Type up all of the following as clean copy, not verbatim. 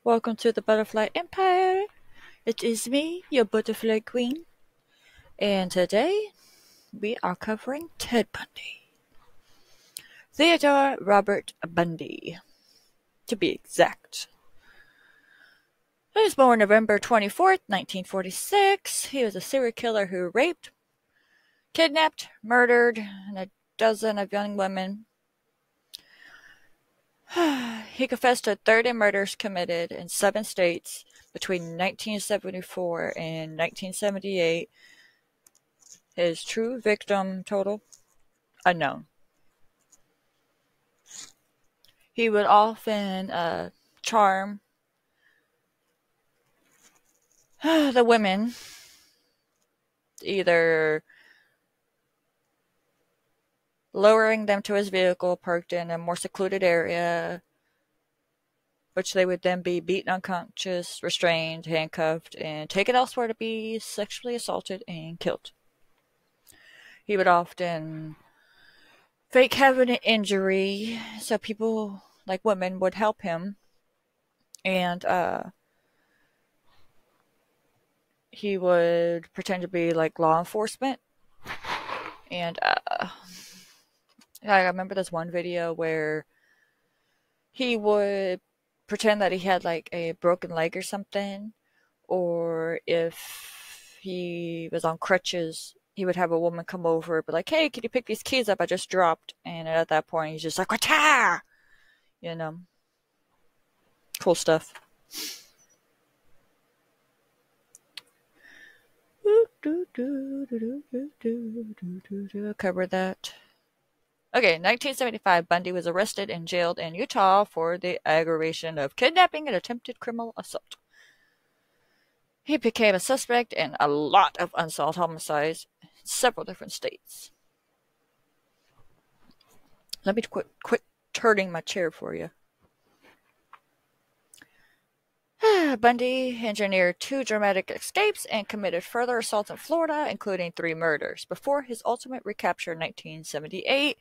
Welcome to the Butterfly Empire. It is me, your Butterfly Queen, and today we are covering Ted Bundy. Theodore Robert Bundy, to be exact. He was born November 24th, 1946. He was a serial killer who raped, kidnapped, murdered a dozen of young women. He confessed to 30 murders committed in 7 states between 1974 and 1978. His true victim total unknown. He would often charm the women, either lowering them to his vehicle parked in a more secluded area, which they would then be beaten unconscious, restrained, handcuffed, and taken elsewhere to be sexually assaulted and killed. He would often fake having an injury so people, like women, would help him. And he would pretend to be like law enforcement. And I remember this one video where he would pretend that he had like a broken leg or something, or if he was on crutches, he would have a woman come over, be like, "Hey, can you pick these keys up? I just dropped." And at that point, he's just like, "Wata!" You know, cool stuff. I'll cover that. Okay, 1975, Bundy was arrested and jailed in Utah for the aggravation of kidnapping and attempted criminal assault. He became a suspect in a lot of unsolved homicides in several different states. Let me quit turning my chair for you. Bundy engineered 2 dramatic escapes and committed further assaults in Florida, including 3 murders. Before his ultimate recapture in 1978,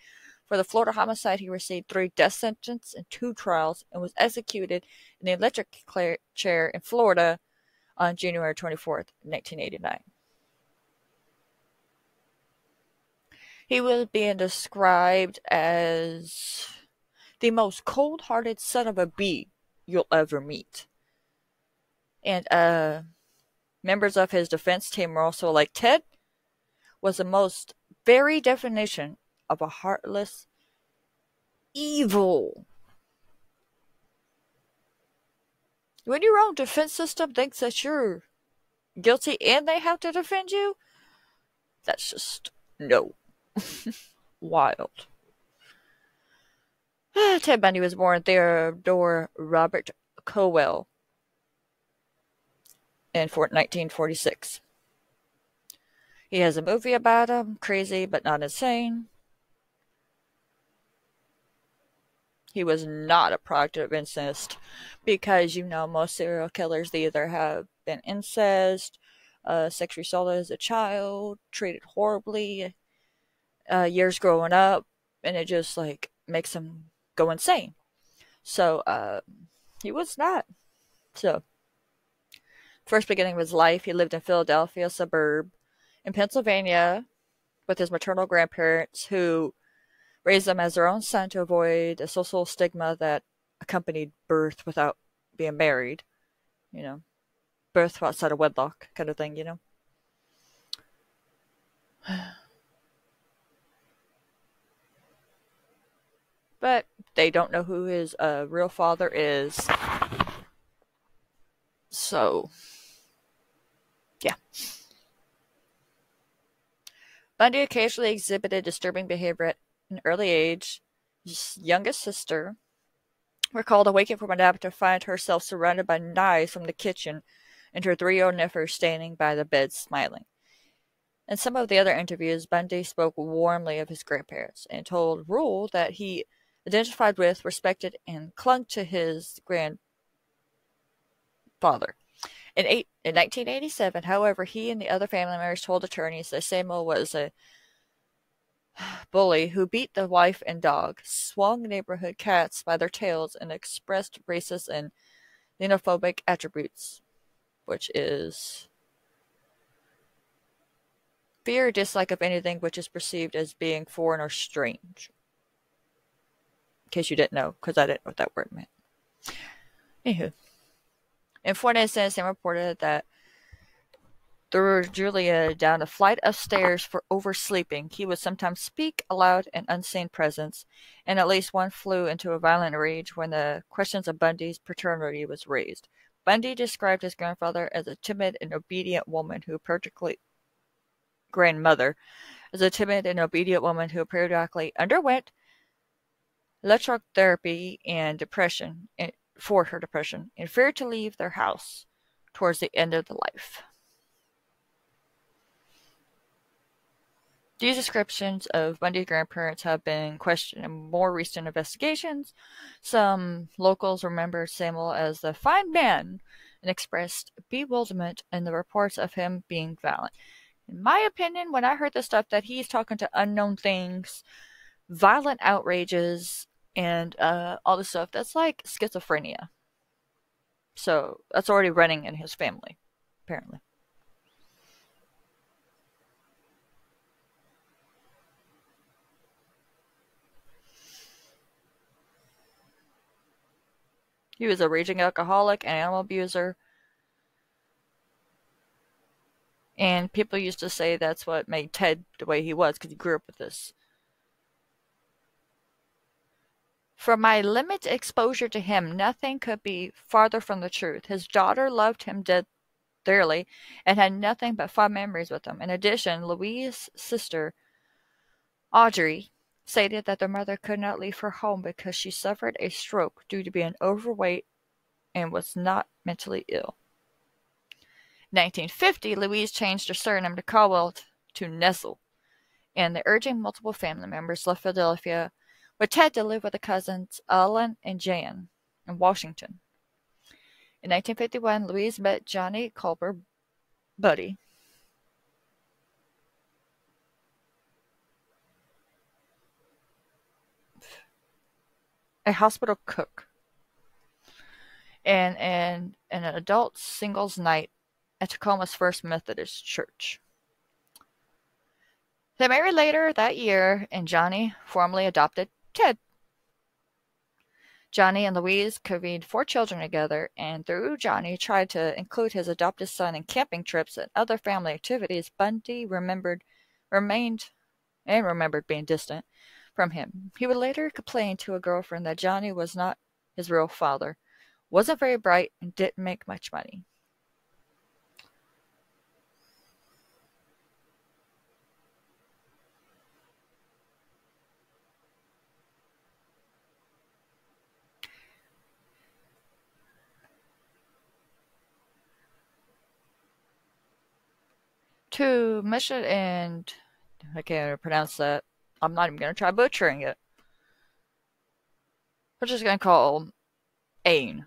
for the Florida homicide, he received 3 death sentences and 2 trials and was executed in the electric chair in Florida on January 24th, 1989. He was being described as the most cold-hearted son of a bee you'll ever meet. And members of his defense team were also like, Ted was the most very definition of a heartless evil. When your own defense system thinks that you're guilty and they have to defend you, that's just no. Wild. Ted Bundy was born Theodore Robert Cowell in 1946. He has a movie about him, Crazy but Not Insane. He was not a product of incest because, most serial killers, they either have been incest, sexually assaulted as a child, treated horribly, years growing up, and it just like makes them go insane. So he was not. So first beginning of his life, he lived in Philadelphia suburb in Pennsylvania with his maternal grandparents, who raised him as their own son to avoid a social stigma that accompanied birth without being married. Birth outside of wedlock kind of thing. But they don't know who his real father is. So, yeah. Bundy occasionally exhibited disturbing behavior at an early age. His youngest sister recalled awaking from a nap to find herself surrounded by knives from the kitchen and her 3-year-old nephew standing by the bed smiling. In some of the other interviews, Bundy spoke warmly of his grandparents and told Rule that he identified with, respected, and clung to his grandfather. In 1987, however, he and the other family members told attorneys that Samuel was a bully who beat the wife and dog, swung neighborhood cats by their tails, and expressed racist and xenophobic attributes, which is fear or dislike of anything which is perceived as being foreign or strange. In case you didn't know, because I didn't know what that word meant. Anywho. In 4 days, they reported that threw Julia down a flight of stairs for oversleeping. He would sometimes speak aloud an unseen presence, and at least one flew into a violent rage when the questions of Bundy's paternity was raised. Bundy described his grandfather as a timid and obedient woman who grandmother, as a timid and obedient woman who periodically underwent electrotherapy and for her depression, and feared to leave their house towards the end of the life. These descriptions of Bundy's grandparents have been questioned in more recent investigations. Some locals remembered Samuel as the fine man and expressed bewilderment in the reports of him being violent. In my opinion, when I heard the stuff that he's talking to unknown things, violent outrages, and all this stuff, that's like schizophrenia. So that's already running in his family, apparently. He was a raging alcoholic and animal abuser. And people used to say that's what made Ted the way he was, because he grew up with this. From my limited exposure to him, nothing could be farther from the truth. His daughter loved him dearly and had nothing but fond memories with him. In addition, Louise's sister, Audrey, stated that their mother could not leave her home because she suffered a stroke due to being overweight and was not mentally ill. In 1950, Louise changed her surname to Caldwell to Nestle, and the urging multiple family members left Philadelphia with Ted to live with the cousins Ellen and Jan in Washington. In 1951, Louise met Johnny Culper Buddy, a hospital cook, and an adult singles night at Tacoma's First Methodist Church. They married later that year, and Johnny formally adopted Ted. Johnny and Louise convened 4 children together, and through Johnny tried to include his adopted son in camping trips and other family activities. Bundy remembered being distant from him. He would later complain to a girlfriend that Johnny was not his real father, wasn't very bright, and didn't make much money. To mention, and I can't pronounce that. I'm not even going to try butchering it. We're just going to call him Ain.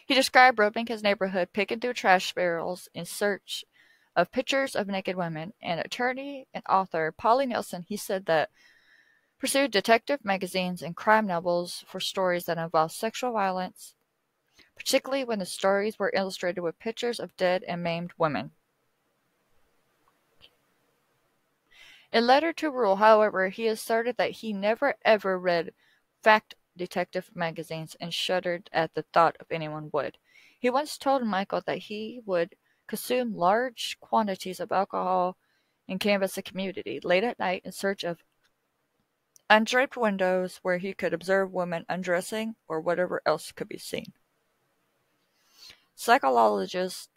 He described roaming his neighborhood, picking through trash barrels in search of pictures of naked women. And attorney and author Polly Nelson, he said that pursued detective magazines and crime novels for stories that involved sexual violence, particularly when the stories were illustrated with pictures of dead and maimed women. In Letter to Rule, however, he asserted that he never ever read fact detective magazines and shuddered at the thought of anyone would. He once told Michael that he would consume large quantities of alcohol and canvass the community late at night in search of undraped windows where he could observe women undressing or whatever else could be seen. Psychologists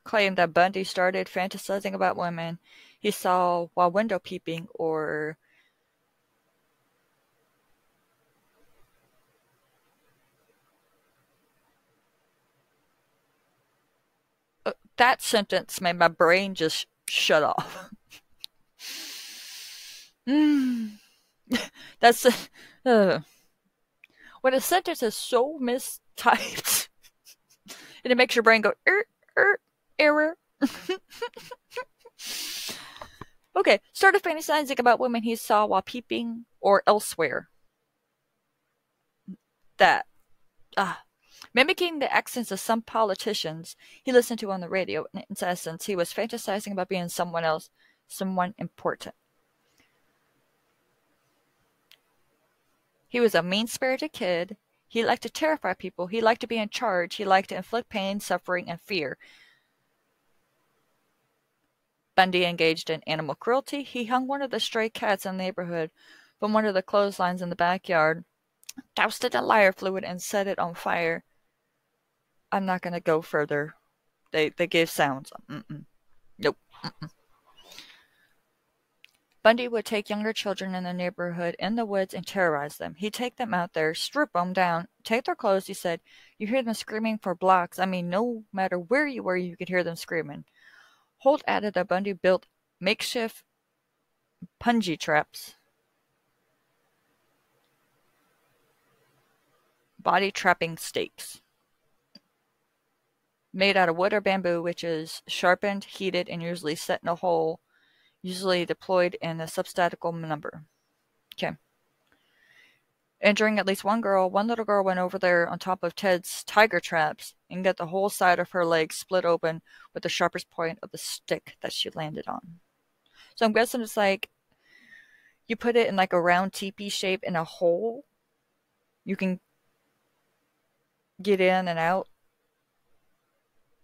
claim that Bundy started fantasizing about women he saw while window peeping or that sentence made my brain just shut off. That's when a sentence is so mistyped and it makes your brain go error. Okay, started fantasizing about women he saw while peeping or elsewhere. that. Mimicking the accents of some politicians he listened to on the radio. In essence, he was fantasizing about being someone else, someone important. He was a mean-spirited kid. He liked to terrify people. He liked to be in charge. He liked to inflict pain, suffering, and fear. Bundy engaged in animal cruelty. He hung one of the stray cats in the neighborhood from one of the clotheslines in the backyard, doused it in lighter fluid, and set it on fire. I'm not going to go further. They gave sounds. Nope. Bundy would take younger children in the neighborhood in the woods and terrorize them. He'd take them out there, strip them down, take their clothes, he said. You hear them screaming for blocks. I mean, no matter where you were, you could hear them screaming. Holt added that Bundy built makeshift punji traps, body trapping stakes, made out of wood or bamboo, which is sharpened, heated, and usually set in a hole, usually deployed in a substatical number. Okay. Injuring at least one little girl went over there on top of Ted's tiger traps and got the whole side of her leg split open with the sharpest point of the stick that she landed on. So I'm guessing it's like you put it in like a round teepee shape in a hole. You can get in and out.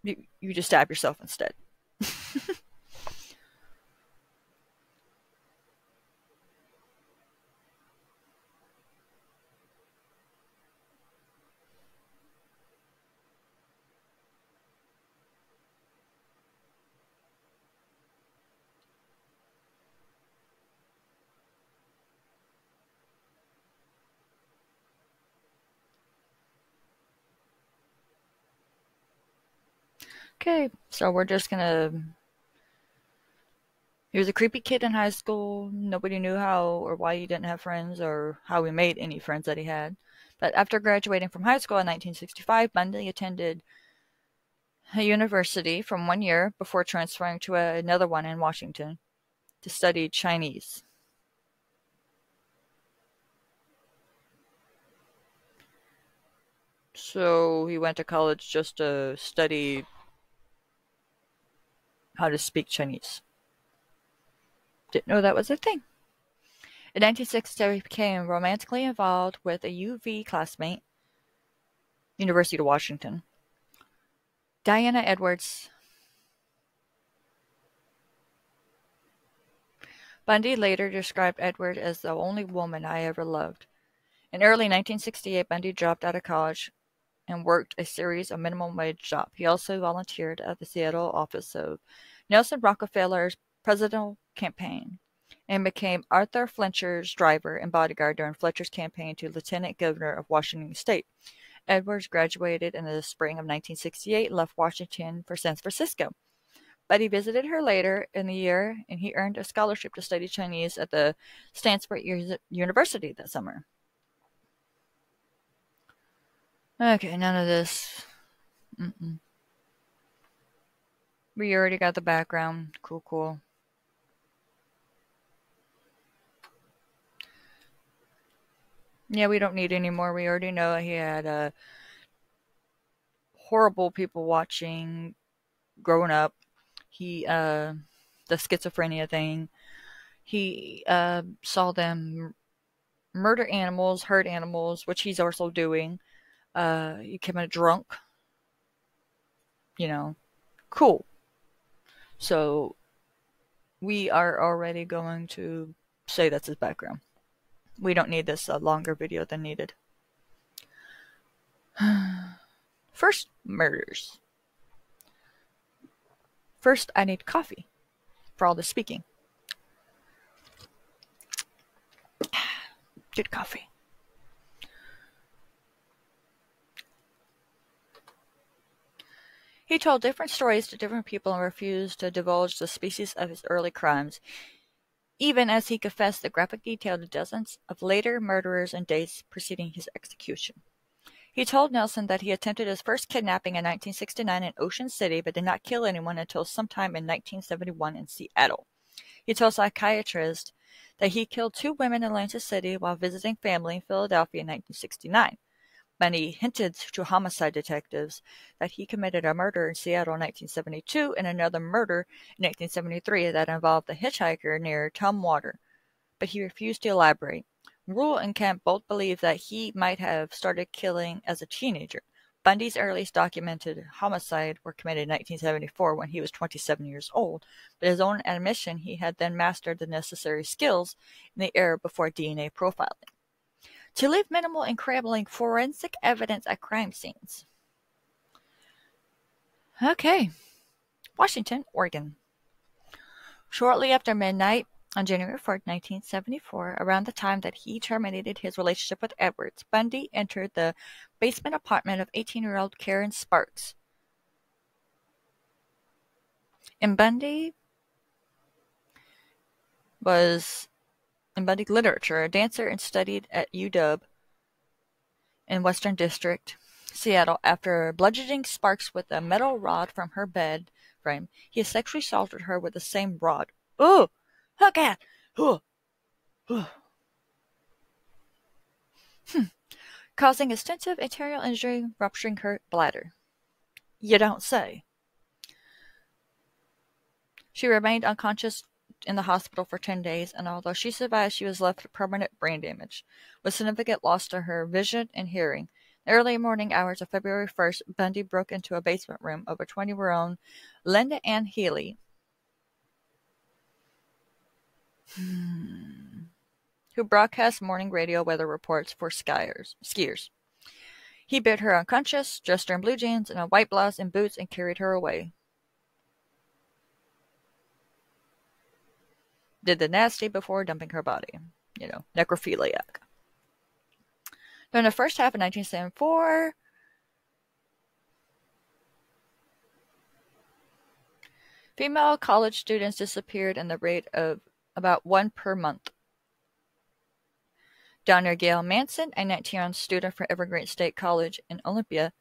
You just stab yourself instead. Okay, so we're just gonna... He was a creepy kid in high school. Nobody knew how or why he didn't have friends or how he made any friends that he had. But after graduating from high school in 1965, Bundy attended a university for 1 year before transferring to another one in Washington to study Chinese. So he went to college just to study how to speak Chinese. Didn't know that was a thing. In 1960, he became romantically involved with a UV classmate, University of Washington, Diana Edwards. Bundy later described Edward as the only woman I ever loved. In early 1968, Bundy dropped out of college and worked a series of minimum wage jobs. He also volunteered at the Seattle office of Nelson Rockefeller's presidential campaign and became Arthur Fletcher's driver and bodyguard during Fletcher's campaign to lieutenant governor of Washington State. Edwards graduated in the spring of 1968 and left Washington for San Francisco. But he visited her later in the year, and he earned a scholarship to study Chinese at the Stanford University that summer. Okay, none of this. We already got the background. Cool. Yeah, we don't need any more. We already know he had horrible people watching growing up. He, the schizophrenia thing. He saw them murder animals, hurt animals, which he's also doing. He became a drunk. Cool. So we are already going to say that's his background. We don't need this longer video than needed. First, murders. First, I need coffee for all the speaking. Good coffee. He told different stories to different people and refused to divulge the species of his early crimes, even as he confessed the graphic detail to dozens of later murderers and dates preceding his execution. He told Nelson that he attempted his first kidnapping in 1969 in Ocean City, but did not kill anyone until sometime in 1971 in Seattle. He told psychiatrists that he killed 2 women in Atlantic City while visiting family in Philadelphia in 1969. Bundy hinted to homicide detectives that he committed a murder in Seattle in 1972 and another murder in 1973 that involved a hitchhiker near Tumwater, but he refused to elaborate. Rule and Kemp both believe that he might have started killing as a teenager. Bundy's earliest documented homicide were committed in 1974 when he was 27 years old, but his own admission he had then mastered the necessary skills in the era before DNA profiling to leave minimal and crumbling forensic evidence at crime scenes. Okay, Washington, Oregon. Shortly after midnight on January 4th, 1974, around the time that he terminated his relationship with Edwards, Bundy entered the basement apartment of 18-year-old Karen Sparks. And Bundy was, in Bundy literature, a dancer and studied at UW in Western District, Seattle. After bludgeoning Sparks with a metal rod from her bed frame, he sexually assaulted her with the same rod. Ooh! Okay! Ooh! Ooh! Causing extensive internal injury, rupturing her bladder. You don't say. She remained unconscious in the hospital for 10 days, and although she survived, she was left with permanent brain damage, with significant loss to her vision and hearing. In the early morning hours of February 1st, Bundy broke into a basement room of a 20-year-old Linda Ann Healy, who broadcast morning radio weather reports for skiers. He beat her unconscious, dressed her in blue jeans and a white blouse and boots, and carried her away. Did the nasty before dumping her body. Necrophiliac. During the first half of 1974, female college students disappeared at the rate of about one per month. Donna Gail Manson, a 19-year-old student from Evergreen State College in Olympia,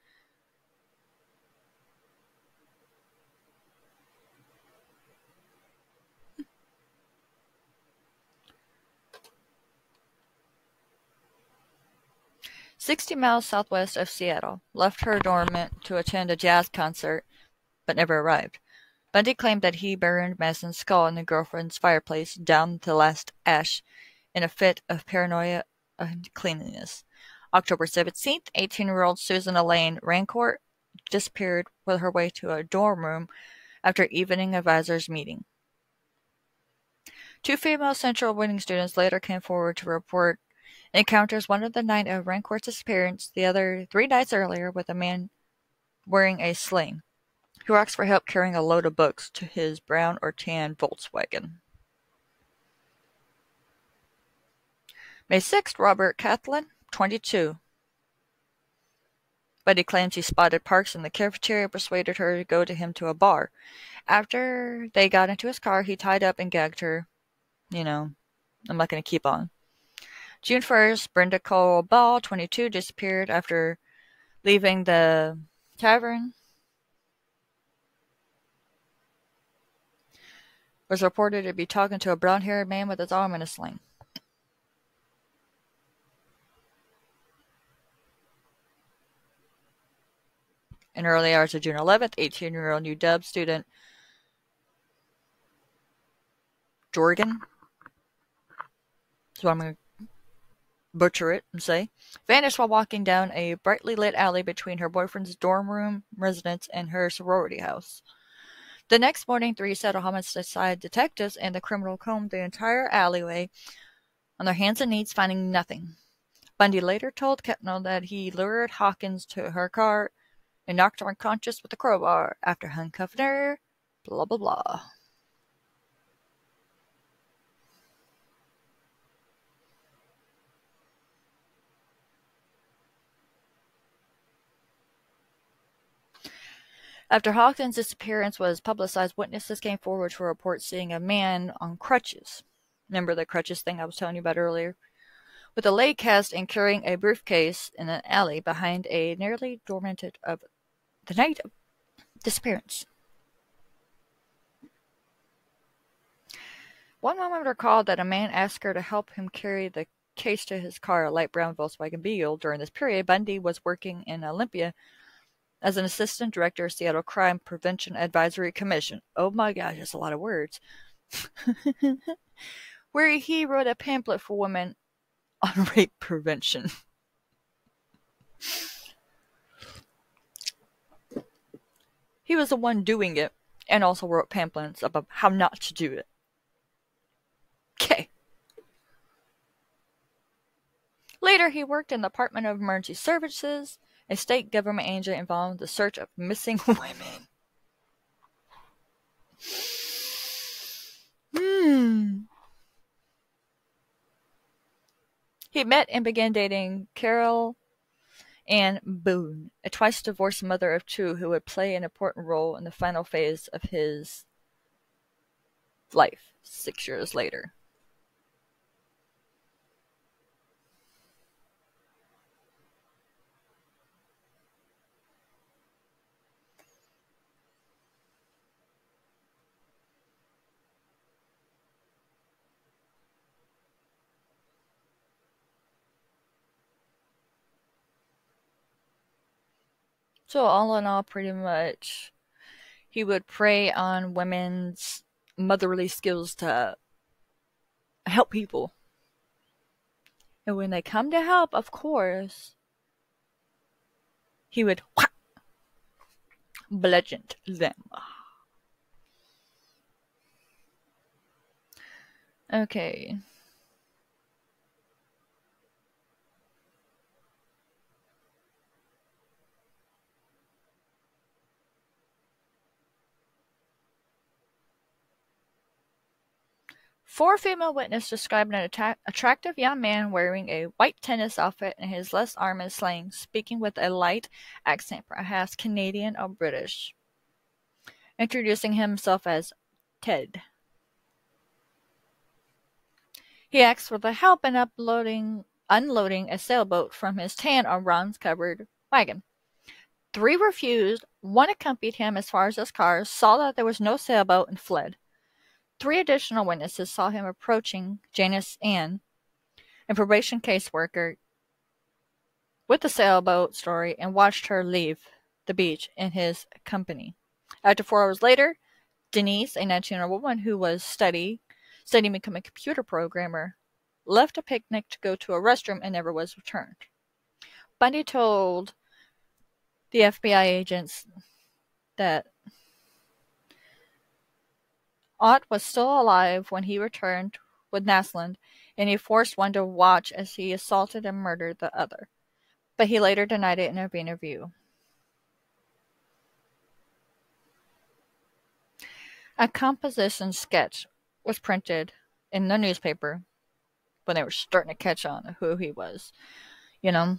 "60 miles southwest of Seattle, left her dorm to attend a jazz concert, but never arrived. Bundy claimed that he burned Manson's skull in the girlfriend's fireplace down to the last ash in a fit of paranoia and cleanliness. October 17th, 18-year-old Susan Elaine Rancourt disappeared with her way to a dorm room after evening advisors meeting. Two female Central Winning students later came forward to report encounters, one of the night of Rancourt's disappearance, the other 3 nights earlier with a man wearing a sling, who asked for help carrying a load of books to his brown or tan Volkswagen. May 6th, Robert Catlin, 22. Buddy claims he spotted Parks in the cafeteria and persuaded her to go to him to a bar. After they got into his car, he tied up and gagged her. I'm not going to keep on. June 1st, Brenda Cole Ball, 22, disappeared after leaving the tavern. Was reported to be talking to a brown-haired man with his arm in a sling. In early hours of June 11th, 18-year-old UW student Jorgen, so I'm going to butcher it and say, vanished while walking down a brightly lit alley between her boyfriend's dorm room residence and her sorority house. The next morning, 3 Seattle homicide detectives and the criminal combed the entire alleyway on their hands and knees, finding nothing. Bundy later told Kepnell that he lured Hawkins to her car and knocked her unconscious with a crowbar after handcuffing her, blah blah blah. After Hawkins' disappearance was publicized, witnesses came forward to report seeing a man on crutches. Remember the crutches thing I was telling you about earlier? With a leg cast and carrying a briefcase in an alley behind a nearly dormanted of the night of disappearance. One woman recalled that a man asked her to help him carry the case to his car, a light brown Volkswagen Beetle. During this period, Bundy was working in Olympia as an assistant director of Seattle Crime Prevention Advisory Commission. Oh my gosh, that's a lot of words. Where he wrote a pamphlet for women on rape prevention. He was the one doing it, and also wrote pamphlets about how not to do it. Okay. Later, he worked in the Department of Emergency Services, a state government agency involved in the search of missing women. He met and began dating Carol Ann Boone, a twice-divorced mother of two who would play an important role in the final phase of his life 6 years later. So all in all, pretty much, he would prey on women's motherly skills to help people. And when they come to help, of course, he would bludgeon them. Okay. Four female witnesses described an attractive young man wearing a white tennis outfit and his left arm in sling, speaking with a light accent, perhaps Canadian or British, introducing himself as Ted. He asked for the help in unloading a sailboat from his tan or bronze-covered wagon. Three refused, one accompanied him as far as his car, saw that there was no sailboat, and fled. Three additional witnesses saw him approaching Janice Ann, a probation caseworker, with the sailboat story and watched her leave the beach in his company. After 4 hours later, Denise, a 19-year-old woman who was studying to become a computer programmer, left a picnic to go to a restroom and never was returned. Bundy told the FBI agents that Ott was still alive when he returned with Naslund, and he forced one to watch as he assaulted and murdered the other. But he later denied it in an interview. A composition sketch was printed in the newspaper when they were starting to catch on who he was. You know?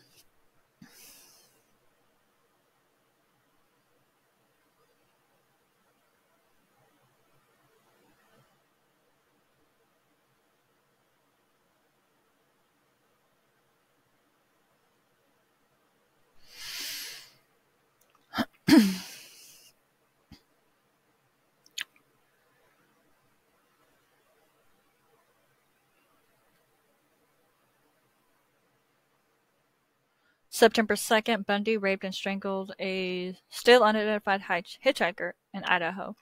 September 2nd, Bundy raped and strangled a still unidentified hitchhiker in Idaho.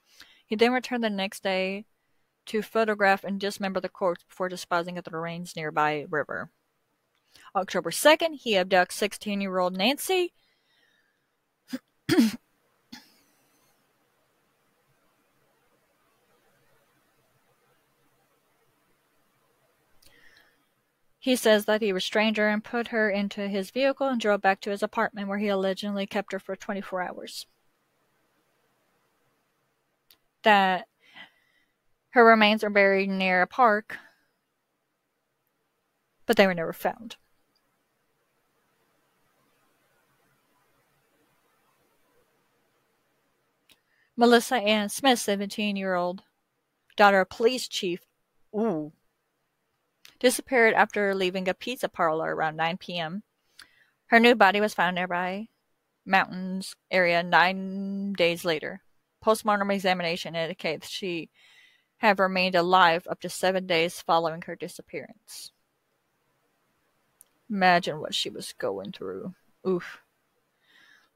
He then returned the next day to photograph and dismember the corpse before disposing of the remains nearby river. October 2nd, he abducts 16-year-old Nancy. He says that he restrained her and put her into his vehicle and drove back to his apartment where he allegedly kept her for 24 hours. That her remains are buried near a park, but they were never found. Melissa Ann Smith, 17-year-old daughter of police chief, disappeared after leaving a pizza parlor around 9 p.m. Her new body was found nearby mountains area 9 days later. Postmortem examination indicates she had remained alive up to 7 days following her disappearance. Imagine what she was going through. Oof.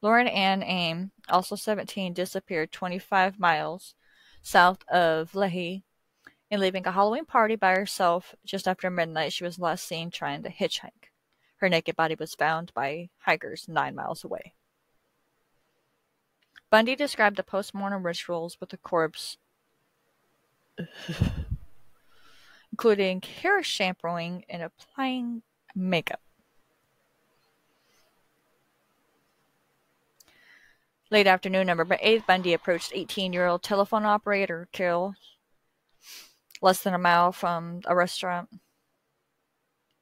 Lauren Ann Aim, also 17, disappeared 25 miles south of Lehi and leaving a Halloween party by herself just after midnight. She was last seen trying to hitchhike. Her naked body was found by hikers 9 miles away. Bundy described the post-mortem rituals with the corpse, including hair shampooing and applying makeup. Late afternoon, November 8th, Bundy approached 18-year-old telephone operator Carol, less than a mile from a restaurant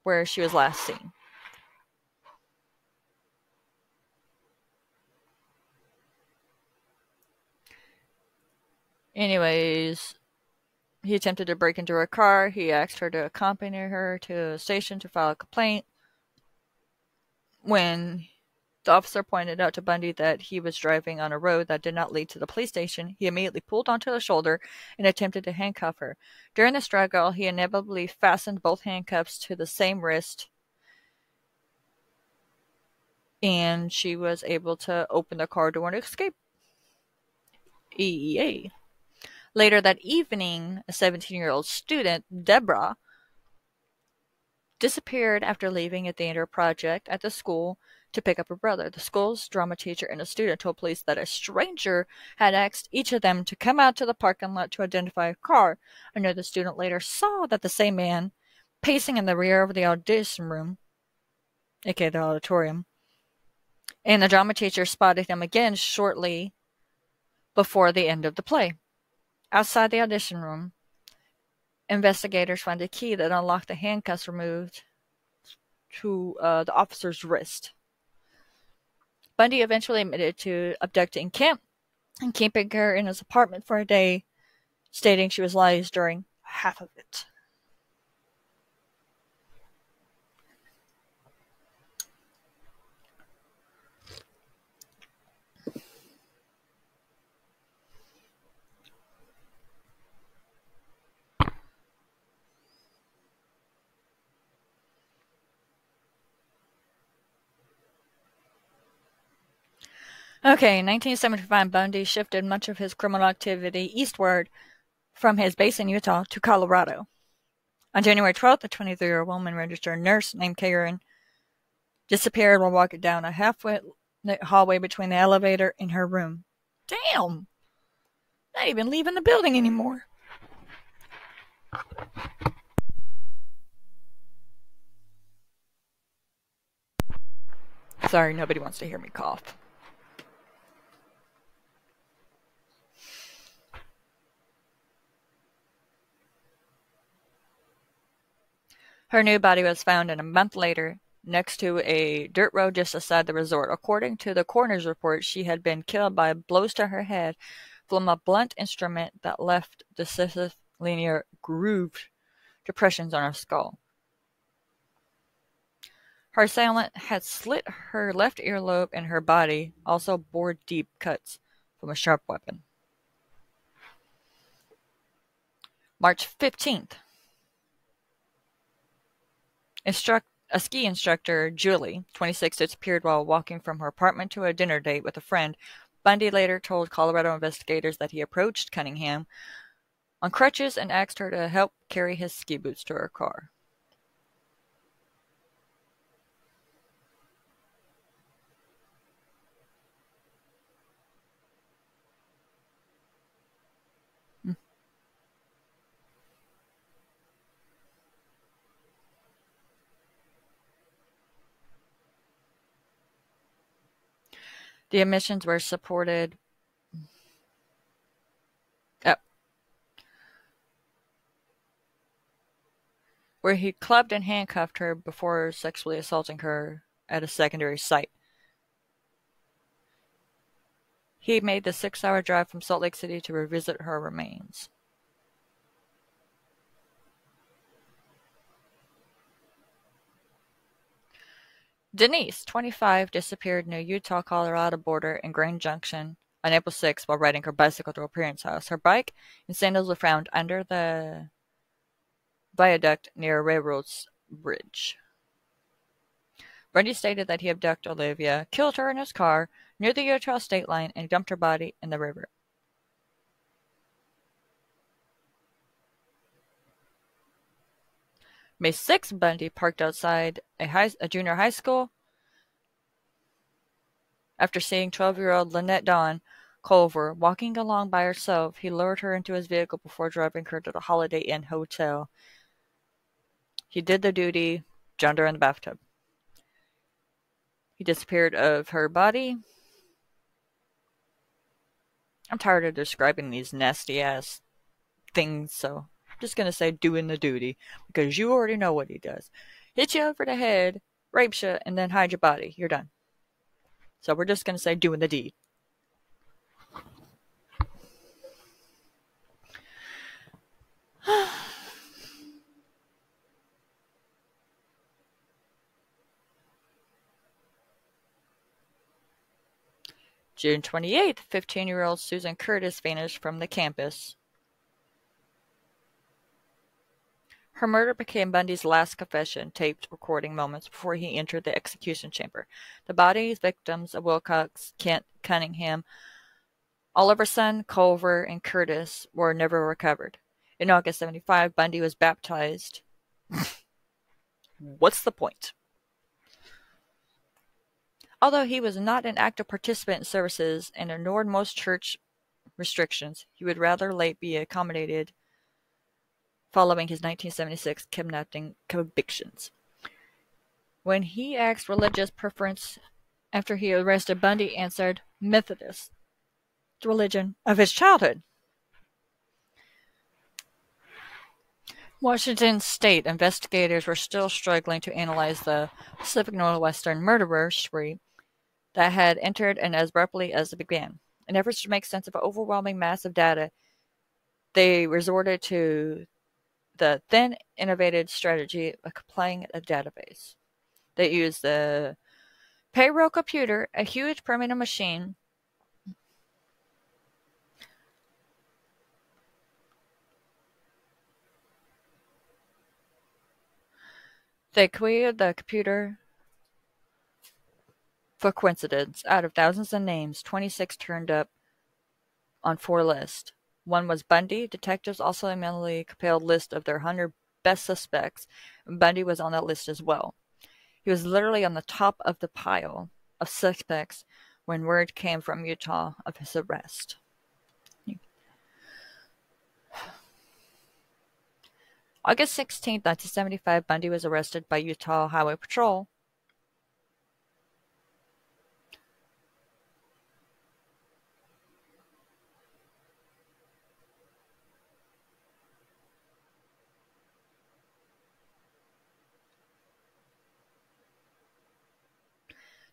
where she was last seen. Anyways, he attempted to break into her car. He asked her to accompany her to a station to file a complaint. When the officer pointed out to Bundy that he was driving on a road that did not lead to the police station, he immediately pulled onto the shoulder and attempted to handcuff her. During the struggle, he inevitably fastened both handcuffs to the same wrist, and she was able to open the car door and escape. EEA. Later that evening, a 17-year-old student, Deborah, disappeared after leaving a theater project at the school to pick up her brother. The school's drama teacher and a student told police that a stranger had asked each of them to come out to the parking lot to identify a car. Another student later saw that the same man, pacing in the rear of the audition room, aka the auditorium, and the drama teacher spotted him again shortly before the end of the play. Outside the audition room, investigators found a key that unlocked the handcuffs removed to the officer's wrist. Bundy eventually admitted to abducting Kim and keeping her in his apartment for a day, stating she was lies during half of it. Okay, in 1975, Bundy shifted much of his criminal activity eastward from his base in Utah to Colorado. On January 12th, a 23-year-old woman registered nurse named Karen disappeared while walking down a halfway hallway between the elevator and her room. Damn! Not even leaving the building anymore. Sorry, nobody wants to hear me cough. Her new body was found a month later next to a dirt road just outside the resort. According to the coroner's report, she had been killed by blows to her head from a blunt instrument that left decisive linear grooved depressions on her skull. Her assailant had slit her left earlobe and her body also bore deep cuts from a sharp weapon. March 15th. A ski instructor, Julie, 26, disappeared while walking from her apartment to a dinner date with a friend. Bundy later told Colorado investigators that he approached Cunningham on crutches and asked her to help carry his ski boots to her car. The admissions were supported where he clubbed and handcuffed her before sexually assaulting her at a secondary site. He made the 6-hour drive from Salt Lake City to revisit her remains. Denise, 25, disappeared near Utah-Colorado border in Grand Junction on April 6 while riding her bicycle to her parents' house. Her bike and sandals were found under the viaduct near a railroad bridge. Bundy stated that he abducted Olivia, killed her in his car near the Utah state line, and dumped her body in the river. May 6th, Bundy parked outside a junior high school. After seeing 12-year-old Lynette Dawn Culver walking along by herself, he lured her into his vehicle before driving her to the Holiday Inn hotel. He did the duty, drowned her in the bathtub. He disappeared of her body. I'm tired of describing these nasty-ass things, so I'm just going to say doing the duty, because you already know what he does. Hit you over the head, rapes you, and then hide your body. You're done. So we're just going to say doing the deed. June 28th, 15-year-old Susan Curtis vanished from the campus. Her murder became Bundy's last confession, taped recording moments before he entered the execution chamber. The bodies, victims of Wilcox, Kent, Cunningham, Oliverson, Culver, and Curtis were never recovered. In August 75, Bundy was baptized. What's the point? Although he was not an active participant in services and ignored most church restrictions, he would rather late be accommodated following his 1976 kidnapping convictions. When he asked religious preference after he arrested, Bundy answered Methodist, the religion of his childhood. Washington State investigators were still struggling to analyze the Pacific Northwestern murderer spree that had entered and as abruptly as it began. In efforts to make sense of an overwhelming mass of data, they resorted to the then innovated strategy of complying a database. They used the payroll computer, a huge permanent machine. They created the computer for coincidence. Out of thousands of names, 26 turned up on 4 lists. One was Bundy. Detectives also manually compiled a list of their 100 best suspects, and Bundy was on that list as well. He was literally on the top of the pile of suspects when word came from Utah of his arrest. August 16, 1975, Bundy was arrested by Utah Highway Patrol.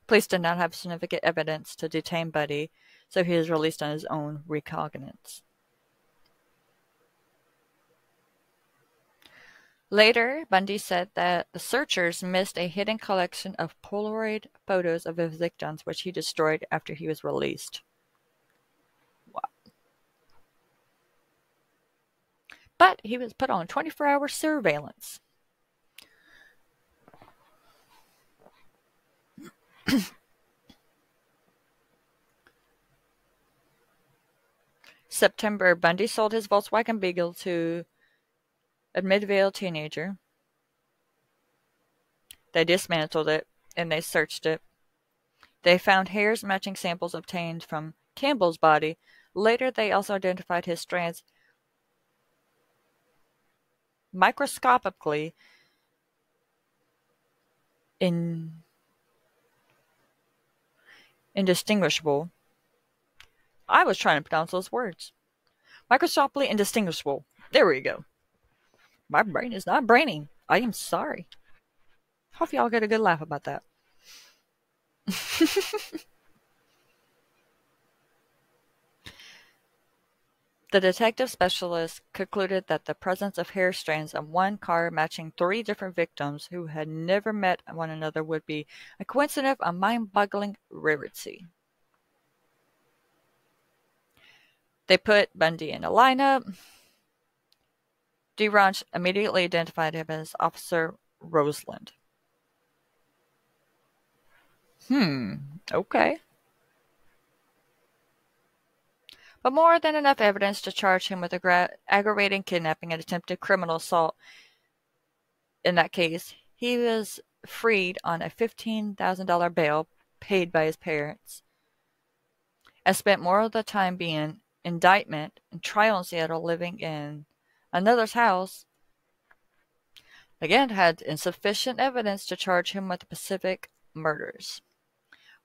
Police did not have significant evidence to detain Bundy, so he was released on his own recognizance. Later, Bundy said that the searchers missed a hidden collection of Polaroid photos of his victims, which he destroyed after he was released. Wow. But he was put on 24-hour surveillance. September, Bundy sold his Volkswagen Beetle to a Midvale teenager. They dismantled it, and they searched it. They found hairs matching samples obtained from Campbell's body. Later, they also identified his strands microscopically indistinguishable. I was trying to pronounce those words. Microscopically indistinguishable. There we go. My brain is not braining. I am sorry. Hope y'all get a good laugh about that. The detective specialist concluded that the presence of hair strands on one car matching 3 different victims who had never met one another would be a coincidence of mind-boggling rarity. They put Bundy in a lineup. DeRanch immediately identified him as Officer Roseland. Okay. But more than enough evidence to charge him with aggravating kidnapping and attempted criminal assault. In that case, he was freed on a $15,000 bail paid by his parents, and spent more of the time being indictment and trial in Seattle, living in another's house. Again, had insufficient evidence to charge him with the Pacific murders,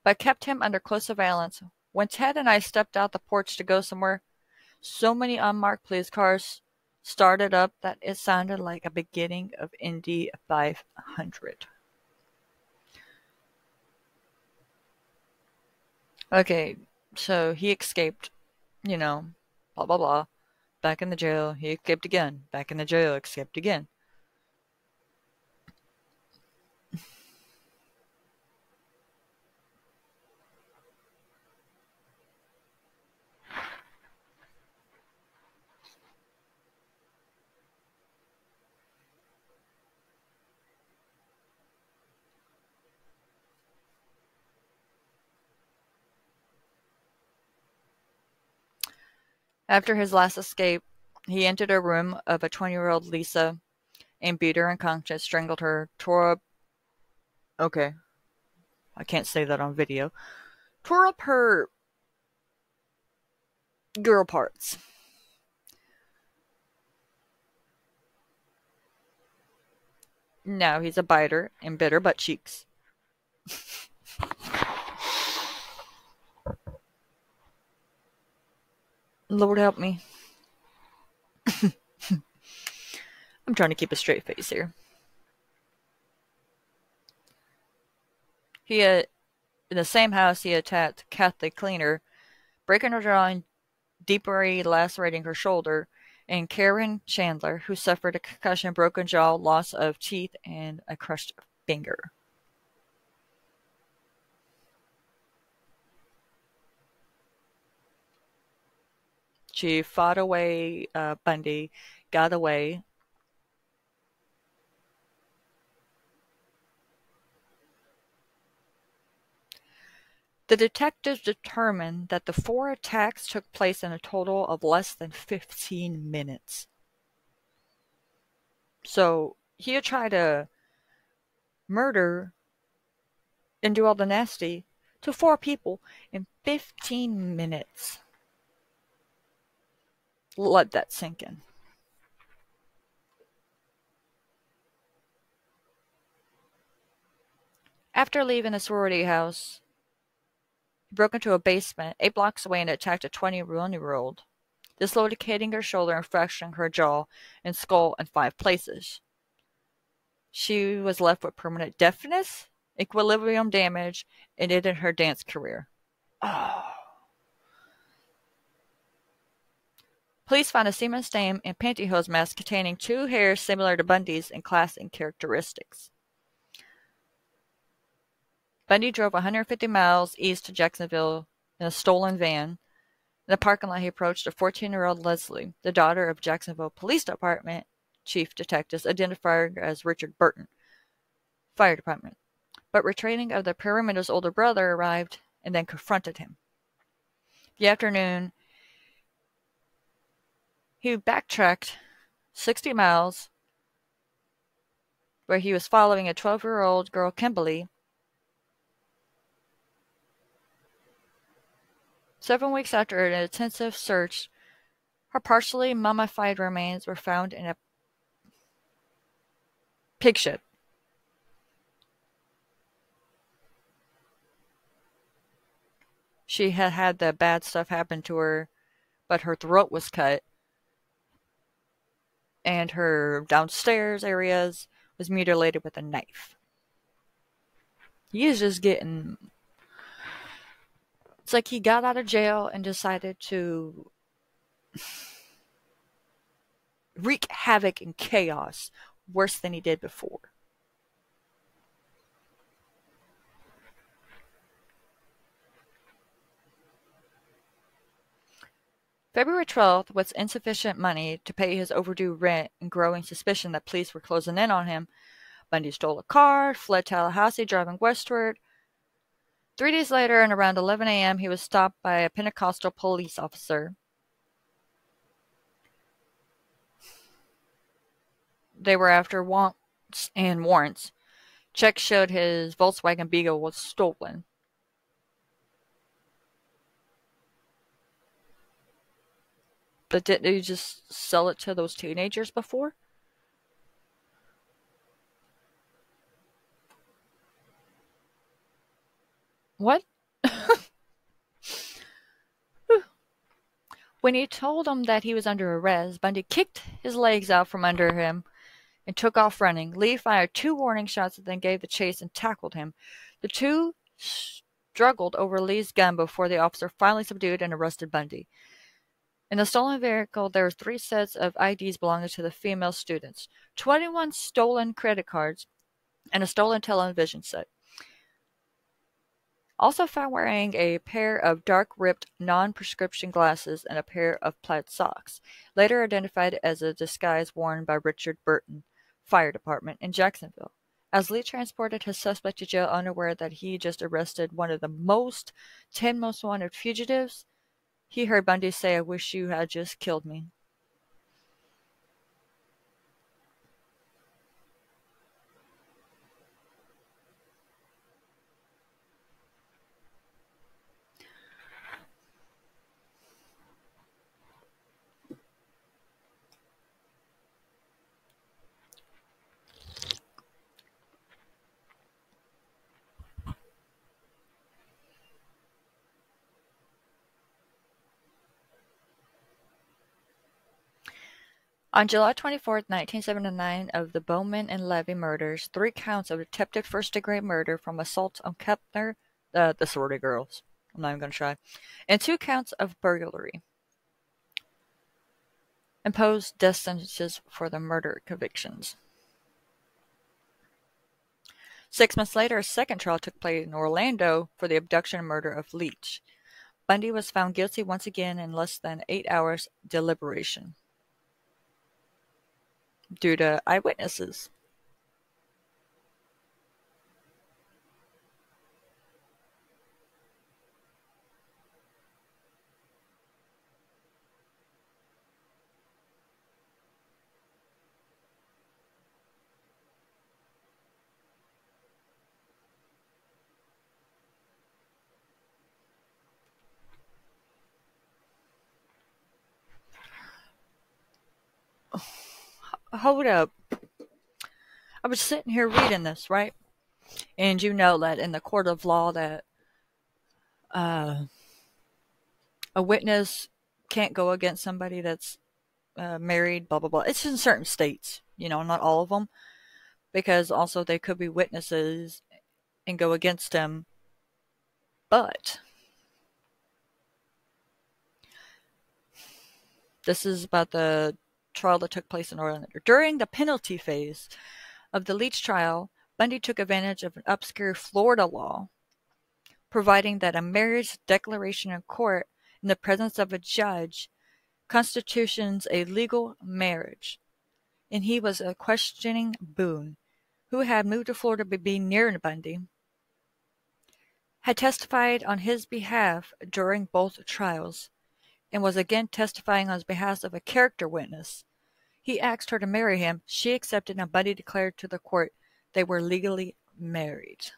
but kept him under close surveillance. When Ted and I stepped out the porch to go somewhere, so many unmarked police cars started up that it sounded like a beginning of Indy 500. Okay, so he escaped, blah blah blah. Back in the jail, he escaped again. Back in the jail, escaped again. After his last escape, he entered a room of a 20-year-old Lisa and beat her unconscious, strangled her, tore up. Okay, I can't say that on video. Tore up her girl parts. Now he's a biter and bit her butt cheeks. Lord help me. I'm trying to keep a straight face here. In the same house, he attacked Kathy Cleaner, breaking her jaw and deeply lacerating her shoulder, and Karen Chandler, who suffered a concussion, broken jaw, loss of teeth, and a crushed finger. She fought away Bundy, got away. The detectives determined that the 4 attacks took place in a total of less than 15 minutes. So he had tried to murder and do all the nasty to 4 people in 15 minutes. Let that sink in. After leaving the sorority house, he broke into a basement 8 blocks away and attacked a 21-year-old, dislocating her shoulder and fracturing her jaw and skull in 5 places. She was left with permanent deafness, equilibrium damage, and ended her dance career. Oh. Police found a semen stain and pantyhose mask containing 2 hairs similar to Bundy's in class and characteristics. Bundy drove 150 miles east to Jacksonville in a stolen van. In the parking lot, he approached a 14-year-old Leslie, the daughter of Jacksonville Police Department chief detectives, identified as Richard Burton, fire department. But retraining of the paramedics' older brother arrived and then confronted him. The afternoon, he backtracked 60 miles, where he was following a 12-year-old girl, Kimberly. 7 weeks after an intensive search, her partially mummified remains were found in a pig shed. She had had the bad stuff happen to her, but her throat was cut, and her downstairs areas was mutilated with a knife. He is just getting... It's like he got out of jail and decided to wreak havoc and chaos worse than he did before. February 12th was insufficient money to pay his overdue rent and growing suspicion that police were closing in on him. Bundy stole a car, fled Tallahassee, driving westward. 3 days later, and around 11 a.m., he was stopped by a Pentecostal police officer. They were after warrants. Checks showed his Volkswagen Beetle was stolen. But didn't he just sell it to those teenagers before? What? When he told them that he was under arrest, Bundy kicked his legs out from under him and took off running. Lee fired 2 warning shots and then gave the chase and tackled him. The two struggled over Lee's gun before the officer finally subdued and arrested Bundy. In the stolen vehicle, there were 3 sets of IDs belonging to the female students, 21 stolen credit cards, and a stolen television set. Also found wearing a pair of dark-ripped non-prescription glasses and a pair of plaid socks, later identified as a disguise worn by Richard Burton, Fire Department in Jacksonville. As Lee transported his suspect to jail unaware that he just arrested one of the 10 most wanted fugitives, he heard Bundy say, "I wish you had just killed me." On July 24, 1979, of the Bowman and Levy murders, 3 counts of attempted first-degree murder from assault on Kepner, the sorority girls, I'm not even going to try, and 2 counts of burglary. Imposed death sentences for the murder convictions. 6 months later, a second trial took place in Orlando for the abduction and murder of Leach. Bundy was found guilty once again in less than 8 hours deliberation due to eyewitnesses. Hold up. I was sitting here reading this, right? And you know that in the court of law that a witness can't go against somebody that's married, blah, blah, blah. It's in certain states, not all of them. Because also they could be witnesses and go against them. But this is about the trial that took place in Orlando. During the penalty phase of the Leach trial, Bundy took advantage of an obscure Florida law, providing that a marriage declaration in court in the presence of a judge constitutes a legal marriage. And he was questioning Boone, who had moved to Florida to be near Bundy, had testified on his behalf during both trials, and was again testifying on behalf of a character witness. He asked her to marry him. She accepted, and Bundy declared to the court they were legally married.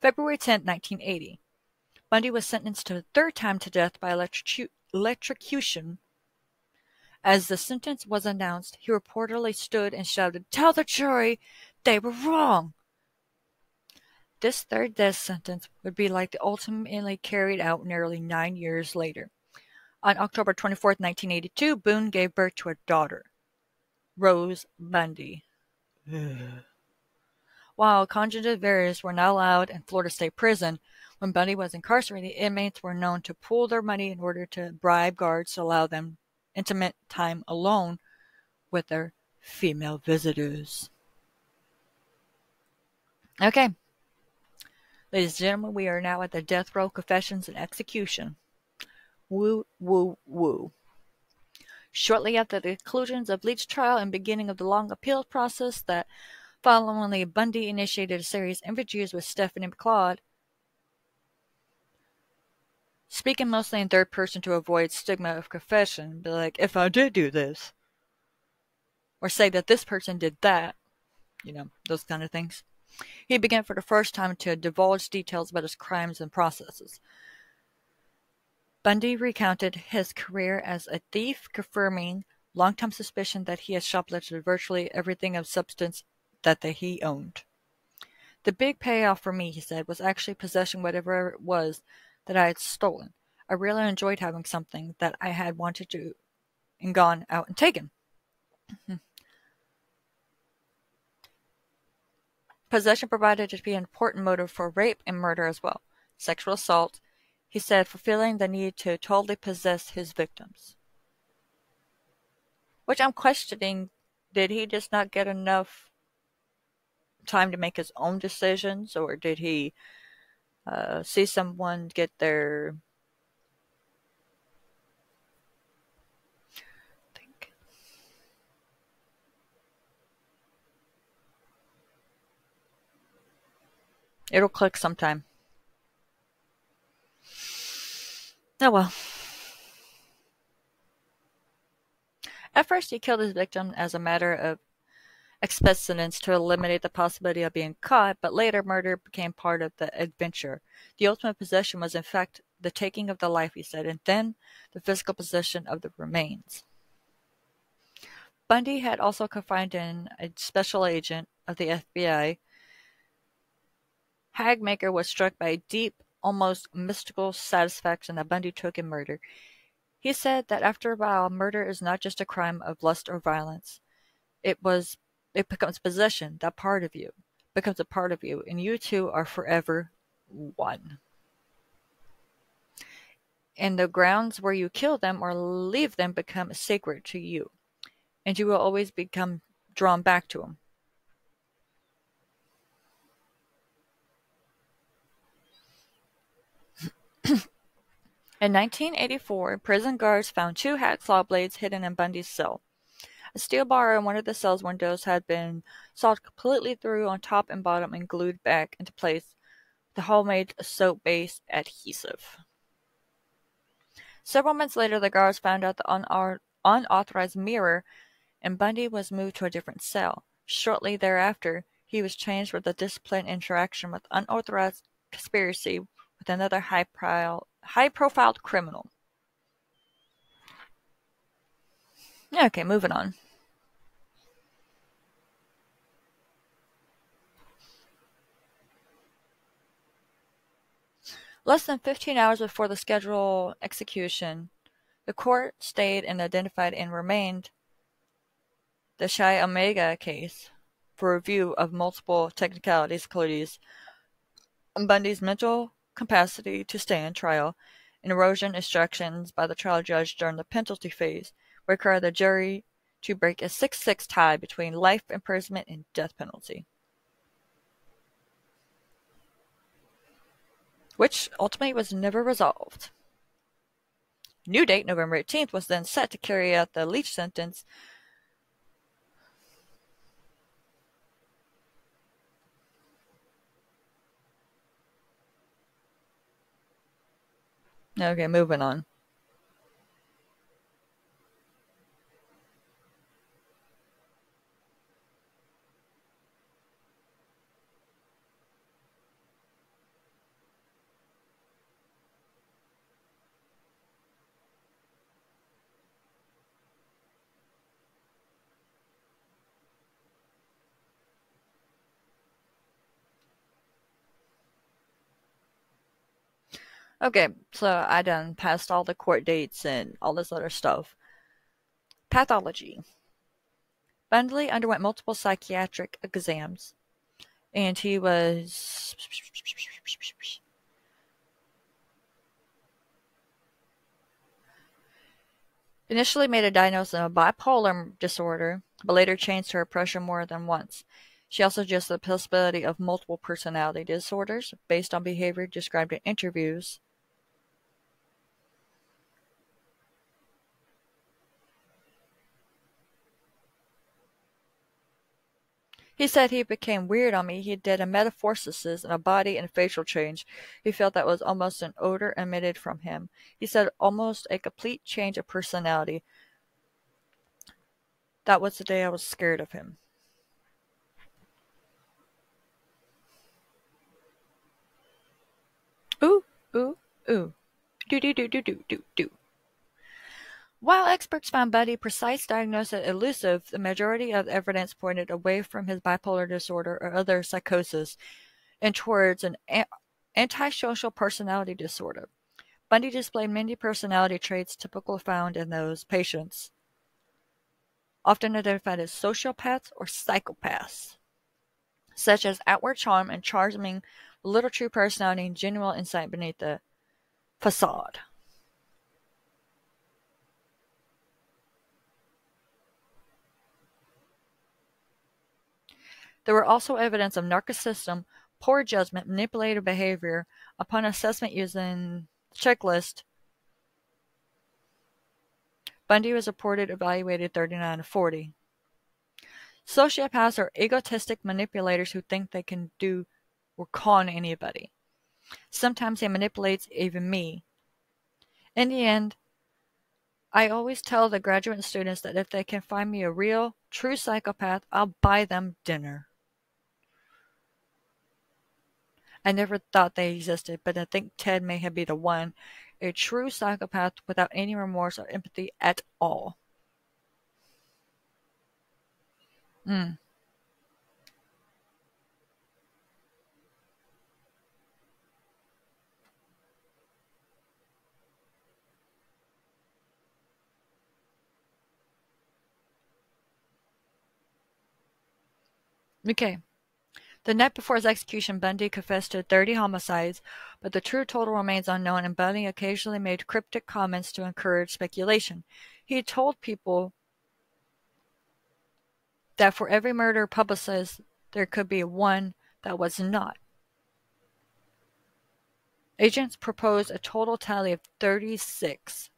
February 10, 1980. Bundy was sentenced to a 3rd time to death by electrocution. As the sentence was announced, he reportedly stood and shouted, "Tell the jury they were wrong!" This 3rd death sentence would be ultimately carried out nearly 9 years later. On October 24, 1982, Boone gave birth to a daughter, Rose Bundy. While conjunctivitis were not allowed in Florida State Prison, when Bundy was incarcerated, inmates were known to pool their money in order to bribe guards to allow them intimate time alone with their female visitors. Okay. Ladies and gentlemen, we are now at the death row confessions and execution. Woo, woo, woo. Shortly after the conclusions of Leach's trial and beginning of the long appeal process that followingly Bundy initiated a series of interviews with Stephanie McLeod, speaking mostly in third person to avoid stigma of confession, be like, if I did do this, or say that this person did that, those kind of things. He began for the first time to divulge details about his crimes and processes. Bundy recounted his career as a thief, confirming long-time suspicion that he had shoplifted virtually everything of substance that he owned. The big payoff for me, he said, was actually possessing whatever it was that I had stolen. I really enjoyed having something that I had wanted to and gone out and taken. Possession provided to be an important motive for rape and murder as well. Sexual assault, he said, fulfilling the need to totally possess his victims. Which I'm questioning, did he just not get enough time to make his own decisions, or did he see someone get their... It'll click sometime. Oh well. At first, he killed his victim as a matter of expedience to eliminate the possibility of being caught, but later murder became part of the adventure. The ultimate possession was in fact the taking of the life, he said, and then the physical possession of the remains. Bundy had also confided in a special agent of the FBI. Hagmaker was struck by a deep, almost mystical satisfaction that Bundy took in murder. He said that after a while, murder is not just a crime of lust or violence. It becomes possession. That part of you becomes a part of you, and you two are forever one. And the grounds where you kill them or leave them become sacred to you, and you will always become drawn back to them. In 1984, prison guards found 2 hacksaw blades hidden in Bundy's cell. A steel bar in one of the cell's windows had been sawed completely through on top and bottom and glued back into place with the homemade soap-based adhesive. Several months later, the guards found out the unauthorized mirror, and Bundy was moved to a different cell. Shortly thereafter, he was changed with a disciplined interaction with unauthorized conspiracy with another high-profile criminal. Okay, moving on. Less than 15 hours before the scheduled execution, the court stayed and identified and remained the Chi Omega case for review of multiple technicalities, including Bundy's mental capacity to stand trial, and erosion instructions by the trial judge during the penalty phase required the jury to break a 6-6 tie between life imprisonment and death penalty, which ultimately was never resolved. New date, November 18th, was then set to carry out the Leach sentence. Okay, moving on. Okay, so I done passed all the court dates and all this other stuff. Pathology. Bundy underwent multiple psychiatric exams, and he was initially made a diagnosis of bipolar disorder, but later changed her approach more than once. She also suggested the possibility of multiple personality disorders based on behavior described in interviews. He said he became weird on me. He did a metamorphosis in a body and facial change. He felt that was almost an odor emitted from him. He said almost a complete change of personality. That was the day I was scared of him. Ooh, ooh, ooh. Do do do do do do do. While experts found Bundy's precise diagnosis elusive, the majority of the evidence pointed away from his bipolar disorder or other psychosis and towards an antisocial personality disorder. Bundy displayed many personality traits typically found in those patients, often identified as sociopaths or psychopaths, such as outward charm and charming, little true personality and genuine insight beneath the facade. There were also evidence of narcissism, poor judgment, manipulative behavior. Upon assessment using checklist, Bundy was reported evaluated 39 of 40. Sociopaths are egotistic manipulators who think they can do or con anybody. Sometimes he manipulates even me. In the end, I always tell the graduate students that if they can find me a real, true psychopath, I'll buy them dinner. I never thought they existed, but I think Ted may have been the one, a true psychopath without any remorse or empathy at all. Okay. The night before his execution, Bundy confessed to 30 homicides, but the true total remains unknown, and Bundy occasionally made cryptic comments to encourage speculation. He told people that for every murder publicized, there could be one that was not. Agents proposed a total tally of 36.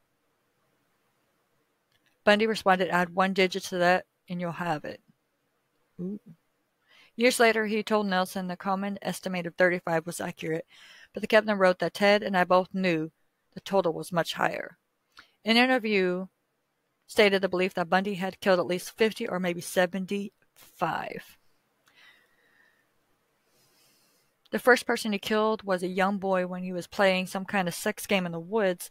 Bundy responded, add one digit to that, and you'll have it. Ooh. Years later, he told Nelson the common estimate of 35 was accurate, but the captain wrote that Ted and I both knew the total was much higher. An interview stated the belief that Bundy had killed at least 50 or maybe 75. The first person he killed was a young boy when he was playing some kind of sex game in the woods,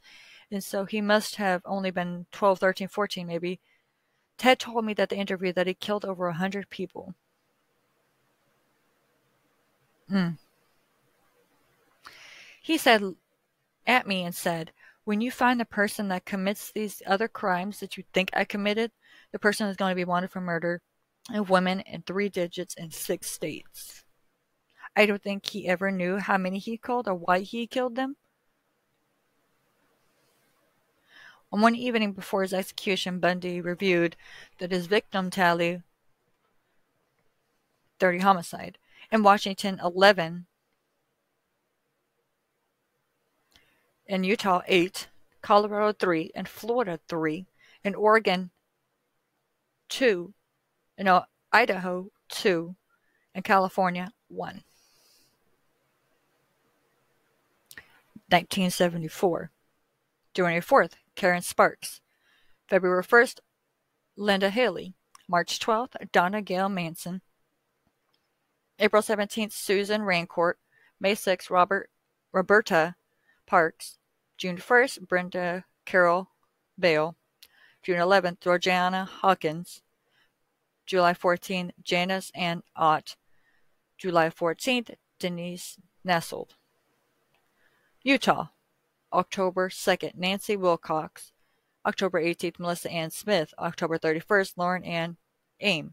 and so he must have only been 12, 13, 14 maybe. Ted told me at the interview that he killed over 100 people. He said at me and said, when you find the person that commits these other crimes that you think I committed, the person is going to be wanted for murder of women in 3 digits in 6 states. I don't think he ever knew how many he killed or why he killed them. On one evening before his execution, Bundy reviewed that his victim tally 30 homicide. In Washington, 11. In Utah, 8. Colorado, 3. In Florida, 3. In Oregon, 2. In Idaho, 2. In California, 1. 1974. January 4th, Karen Sparks. February 1st, Linda Haley. March 12th, Donna Gail Manson. April 17th, Susan Rancourt. May 6th, Roberta Parks. June 1st, Brenda Carol Bale. June 11th, Georgiana Hawkins. July 14th, Janice Ann Ott. July 14th, Denise Nestled. Utah, October 2nd, Nancy Wilcox. October 18th, Melissa Ann Smith. October 31st, Lauren Ann Aim.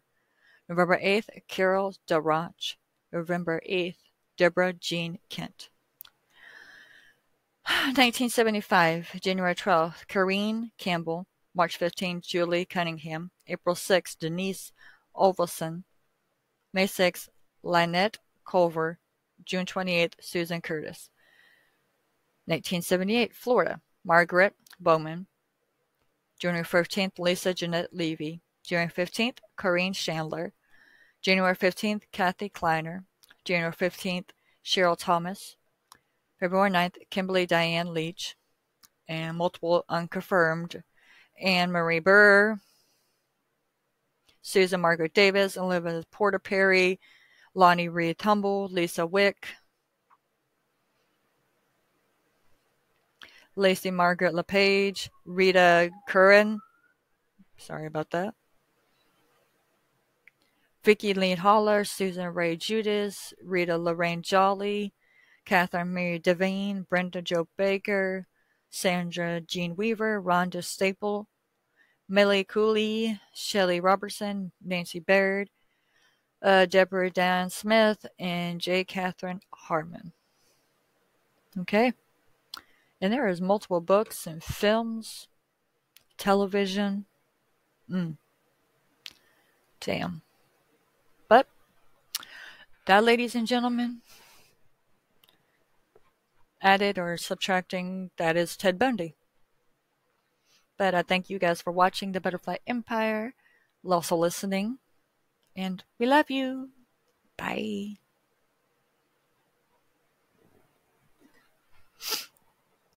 November 8th, Carol DeRoch. November 8th, Deborah Jean Kent. 1975, January 12th, Corrine Campbell. March 15th, Julie Cunningham. April 6th, Denise Olveson. May 6th, Lynette Culver. June 28th, Susan Curtis. 1978, Florida, Margaret Bowman. January 15th, Lisa Jeanette Levy. January 15th, Corinne Chandler. January 15th, Kathy Kleiner. January 15th, Cheryl Thomas. February 9th, Kimberly Diane Leach. And multiple unconfirmed, Anne Marie Burr, Susan Margaret Davis, Elizabeth Porter Perry, Lonnie Reed Tumble, Lisa Wick, Lacey Margaret LePage, Rita Curran, sorry about that, Vicki Lynn Holler, Susan Ray Judas, Rita Lorraine Jolly, Catherine Mary Devine, Brenda Jo Baker, Sandra Jean Weaver, Rhonda Staple, Millie Cooley, Shelley Robertson, Nancy Baird, Deborah Dan Smith, and J. Catherine Harmon. Okay? And there is multiple books and films, television. Damn. But that, ladies and gentlemen, added or subtracting, that is Ted Bundy. But I thank you guys for watching The Butterfly Empire, also listening, and we love you. Bye.